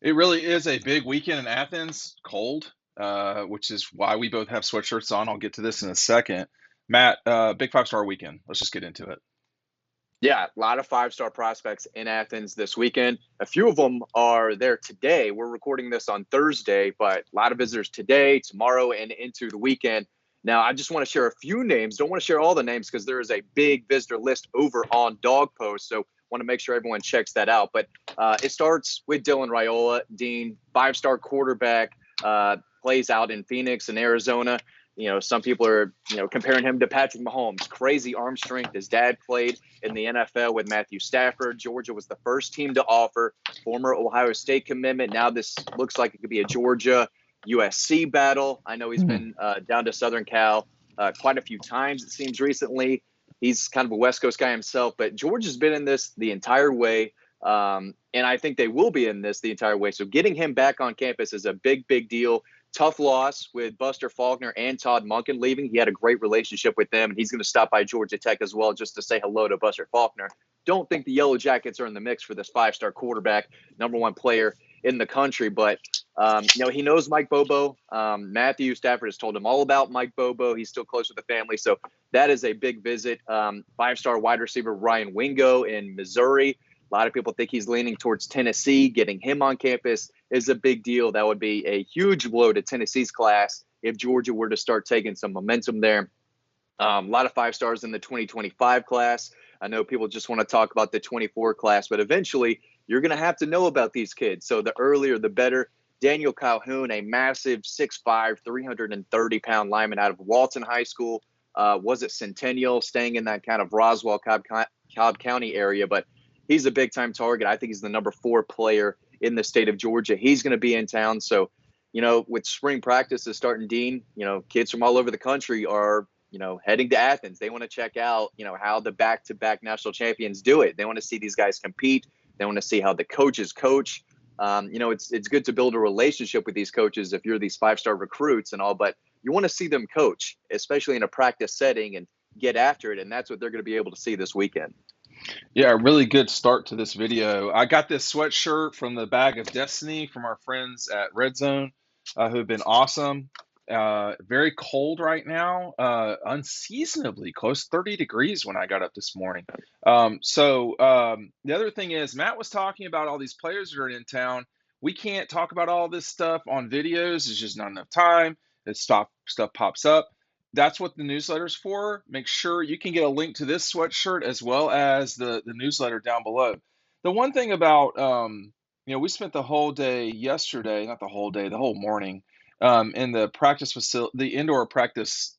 It really is a big weekend in Athens, cold, which is why we both have sweatshirts on. I'll get to this in a second. Matt, big 5-star weekend. Let's just get into it. Yeah, a lot of five-star prospects in Athens this weekend. A few of them are there today. We're recording this on Thursday, but a lot of visitors today, tomorrow, and into the weekend. Now, I just want to share a few names. Don't want to share all the names because there is a big visitor list over on Dog Post. So want to make sure everyone checks that out. But it starts with Dylan Raiola, Dean, five-star quarterback, plays out in Phoenix and Arizona. Some people are, comparing him to Patrick Mahomes. Crazy arm strength. His dad played in the NFL with Matthew Stafford. Georgia was the first team to offer. Former Ohio State commitment. Now this looks like it could be a Georgia USC battle. I know he's been down to Southern Cal quite a few times, it seems, recently. He's kind of a West Coast guy himself, but Georgia's been in this the entire way. And I think they will be in this the entire way. So getting him back on campus is a big, big deal. Tough loss with Buster Faulkner and Todd Monken leaving. He had a great relationship with them, and he's going to stop by Georgia Tech as well just to say hello to Buster Faulkner. Don't think the Yellow Jackets are in the mix for this five-star quarterback, number one player in the country. But, he knows Mike Bobo. Matthew Stafford has told him all about Mike Bobo. He's still close with the family. So that is a big visit. Five-star wide receiver Ryan Wingo in Missouri. A lot of people think he's leaning towards Tennessee. Getting him on campus is a big deal. That would be a huge blow to Tennessee's class if Georgia were to start taking some momentum there. A lot of five stars in the 2025 class. I know people just want to talk about the 24 class, but eventually you're going to have to know about these kids. So the earlier, the better. Daniel Calhoun, a massive 6'5", 330-pound lineman out of Walton High School, was at Centennial, staying in that kind of Roswell, Cobb County area, but he's a big-time target. I think he's the number 4 player in the state of Georgia. He's going to be in town. So, with spring practices starting, Dean, kids from all over the country are, heading to Athens. They want to check out, how the back-to-back national champions do it. They want to see these guys compete. They want to see how the coaches coach. It's good to build a relationship with these coaches if you're these five-star recruits and all, but you want to see them coach, especially in a practice setting, and get after it. And that's what they're going to be able to see this weekend. Yeah, a really good start to this video. I got this sweatshirt from the Bag of Destiny from our friends at Red Zone, who have been awesome. Very cold right now, unseasonably close, 30 degrees when I got up this morning. The other thing is, Matt was talking about all these players that are in town. We can't talk about all this stuff on videos. There's just not enough time. Stuff pops up. That's what the newsletter's for. Make sure you can get a link to this sweatshirt as well as the newsletter down below. The one thing about, we spent the whole day yesterday, not the whole day, the whole morning, in the practice facility, the indoor practice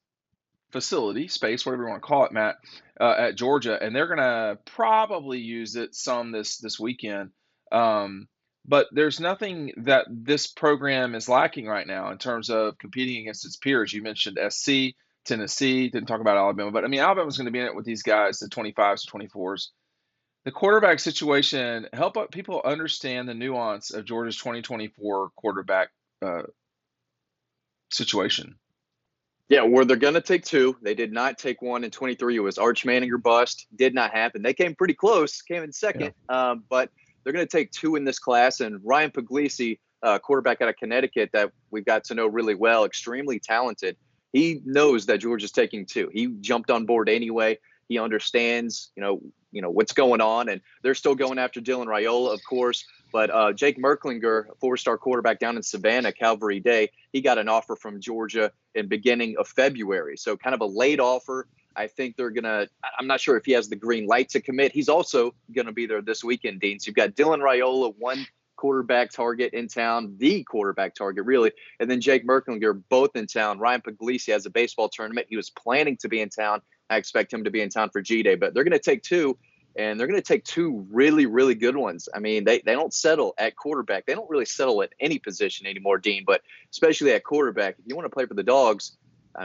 facility space, whatever you want to call it, Matt, at Georgia, and they're gonna probably use it some this weekend. But there's nothing that this program is lacking right now in terms of competing against its peers. You mentioned SC, Tennessee, didn't talk about Alabama, but I mean, Alabama's going to be in it with these guys, the 25s, 24s. The quarterback situation, help people understand the nuance of Georgia's 2024 quarterback situation. Yeah, where they're going to take 2. They did not take 1 in 23. It was Arch Manning or bust. Did not happen. They came pretty close, came in second, but they're going to take 2 in this class. And Ryan Puglisi, quarterback out of Connecticut that we've got to know really well, extremely talented. He knows that Georgia's taking 2. He jumped on board anyway. He understands, what's going on, and they're still going after Dylan Raiola, of course. But Jake Merklinger, a 4-star quarterback down in Savannah, Calvary Day, he got an offer from Georgia in beginning of February. So kind of a late offer. I think they're going to – I'm not sure if he has the green light to commit. He's also going to be there this weekend, Dean. So you've got Dylan Raiola, one quarterback target in town, the quarterback target, really, and then Jake Merklinger, both in town. Ryan Puglisi has a baseball tournament. He was planning to be in town. I expect him to be in town for G-Day. But they're going to take 2. And they're going to take 2 really, really good ones. I mean, they don't settle at quarterback. They don't really settle at any position anymore, Dean, but especially at quarterback. If you want to play for the Dogs,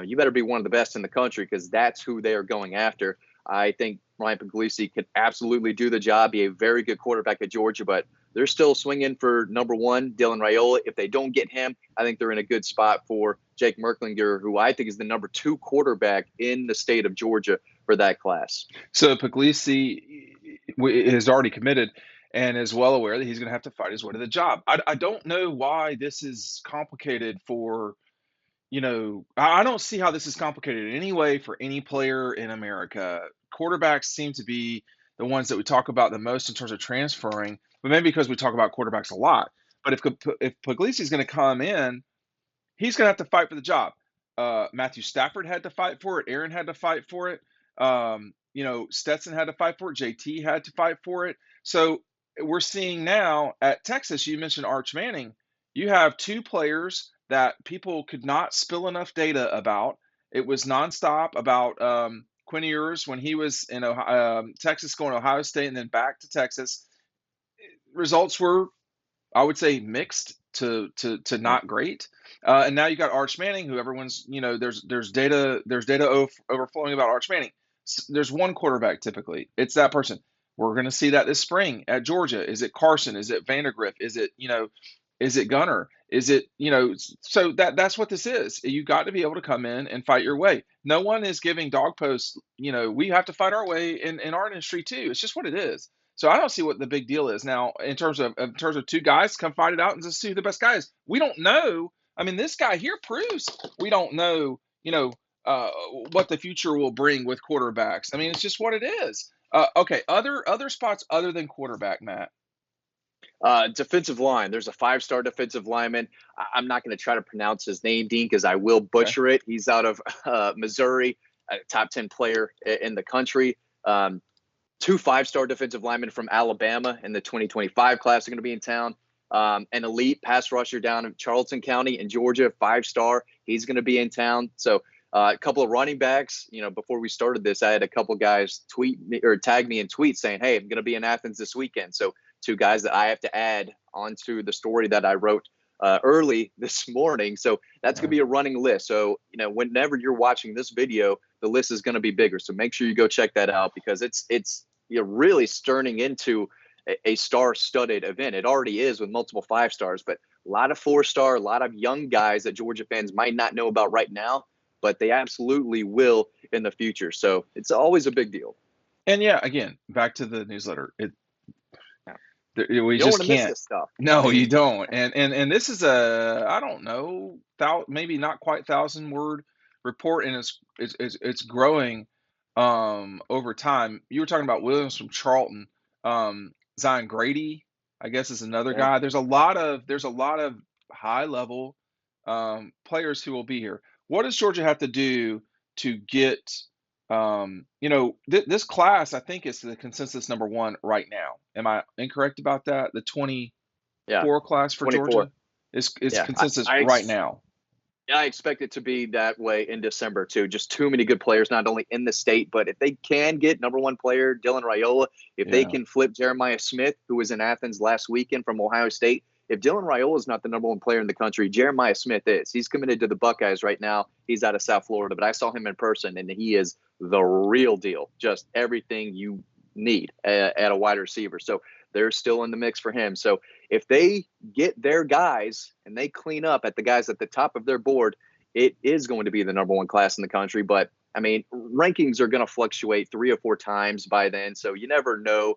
you better be one of the best in the country because that's who they are going after. I think Ryan Puglisi could absolutely do the job, be a very good quarterback at Georgia, but they're still swinging for number 1, Dylan Raiola. If they don't get him, I think they're in a good spot for Jake Merklinger, who I think is the number 2 quarterback in the state of Georgia for that class. So Puglisi has already committed, and is well aware that he's going to have to fight his way to the job. I don't know why this is complicated for, I don't see how this is complicated in any way for any player in America. Quarterbacks seem to be the ones that we talk about the most in terms of transferring, but maybe because we talk about quarterbacks a lot. But if Puglisi's going to come in, he's going to have to fight for the job. Matthew Stafford had to fight for it. Aaron had to fight for it. Stetson had to fight for it. JT had to fight for it. So we're seeing now at Texas, you mentioned Arch Manning. You have two players that people could not spill enough data about. It was nonstop about Quinn Ewers when he was in Texas, going to Ohio State and then back to Texas. Results were, I would say, mixed to not great. And now you got Arch Manning, who everyone's, there's data overflowing about Arch Manning. There's one quarterback typically. It's that person. We're going to see that this spring at Georgia. Is it Carson? Is it Vandergriff? Is it Gunner? Is it, so that's what this is. You got to be able to come in and fight your way. No one is giving dog posts, we have to fight our way in our industry too. It's just what it is. So I don't see what the big deal is now in terms of two guys come fight it out and just see who the best guy is. We don't know. I mean, this guy here proves we don't know, what the future will bring with quarterbacks. I mean, it's just what it is. Okay, other spots other than quarterback, Matt. Defensive line. There's a 5-star defensive lineman. I'm not going to try to pronounce his name, Dean, because I will Okay. butcher it. He's out of Missouri, a top 10 player in the country. 2 5-star defensive linemen from Alabama in the 2025 class are going to be in town. An elite pass rusher down in Charleston County in Georgia, 5-star. He's going to be in town. So a couple of running backs. Before we started this, I had a couple guys tweet me or tag me in tweets saying, "Hey, I'm going to be in Athens this weekend." So 2 guys that I have to add onto the story that I wrote early this morning. So that's going to be a running list. So, whenever you're watching this video, the list is going to be bigger. So make sure you go check that out because it's really turning into a star-studded event. It already is with multiple 5-stars, but a lot of 4-star, a lot of young guys that Georgia fans might not know about right now, but they absolutely will in the future. So it's always a big deal. And yeah, again, back to the newsletter. We You don't just want to miss can't. this stuff. No, you don't. And this is I don't know, maybe not quite 1,000-word report, and it's growing over time. You were talking about Williams from Charlton. Zion Grady, I guess, is another Yeah. guy. There's a lot of high level players who will be here. What does Georgia have to do to get this class? I think is the consensus number one right now. Am I incorrect about that? The 24 Yeah. class for 24. Georgia is Yeah. consensus right now. I expect it to be that way in December too. Just too many good players, not only in the state, but if they can get number 1 player Dylan Raiola, if they Yeah. can flip Jeremiah Smith, who was in Athens last weekend from Ohio State, if Dylan Raiola is not the number 1 player in the country, Jeremiah Smith is. He's committed to the Buckeyes right now. He's out of South Florida, but I saw him in person, and he is the real deal. Just everything you need at a wide receiver. So they're still in the mix for him. So if they get their guys and they clean up at the guys at the top of their board, it is going to be the number 1 class in the country. But I mean, rankings are going to fluctuate 3 or 4 times by then. So you never know,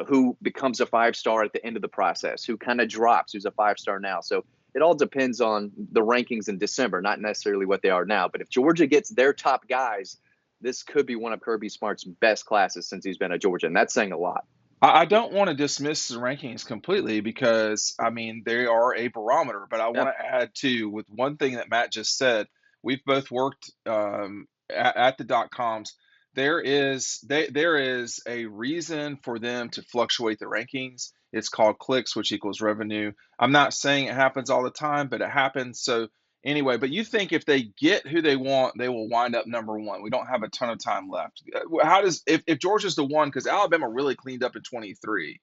who becomes a 5-star at the end of the process, who kind of drops, who's a 5-star now. So it all depends on the rankings in December, not necessarily what they are now. But if Georgia gets their top guys, this could be one of Kirby Smart's best classes since he's been at Georgia. And that's saying a lot. I don't want to dismiss the rankings completely because, I mean, they are a barometer, but I Yeah. want to add too, with one thing that Matt just said. We've both worked at the .coms. There is a reason for them to fluctuate the rankings. It's called clicks, which equals revenue. I'm not saying it happens all the time, but it happens. So anyway, but you think if they get who they want, they will wind up number 1. We don't have a ton of time left. How does if Georgia's the one, because Alabama really cleaned up in 23.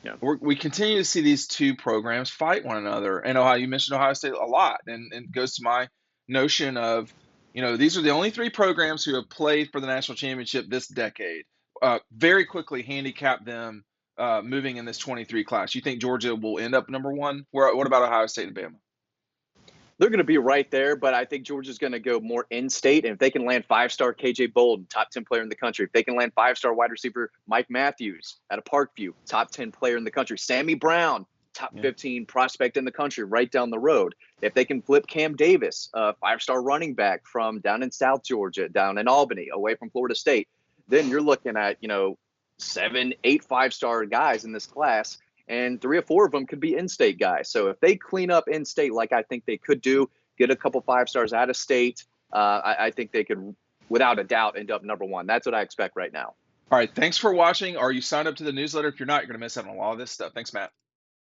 Yeah. We continue to see these two programs fight one another. And Ohio, you mentioned Ohio State a lot, and it goes to my notion of, these are the only 3 programs who have played for the national championship this decade. Very quickly handicap them moving in this 23 class. You think Georgia will end up number 1? What about Ohio State and Bama? They're going to be right there, but I think Georgia's going to go more in-state. And if they can land 5-star KJ Bolden, top 10 player in the country, if they can land 5-star wide receiver Mike Matthews out of Parkview, top 10 player in the country, Sammy Brown, top 15 prospect in the country right down the road. If they can flip Cam Davis, a 5-star running back from down in South Georgia, down in Albany, away from Florida State, then you're looking at, 7, 8 5-star guys in this class, and 3 or 4 of them could be in-state guys. So if they clean up in-state like I think they could do, get a couple 5-stars out of state, I think they could, without a doubt, end up number 1. That's what I expect right now. All right. Thanks for watching. Are you signed up to the newsletter? If you're not, you're going to miss out on a lot of this stuff. Thanks, Matt.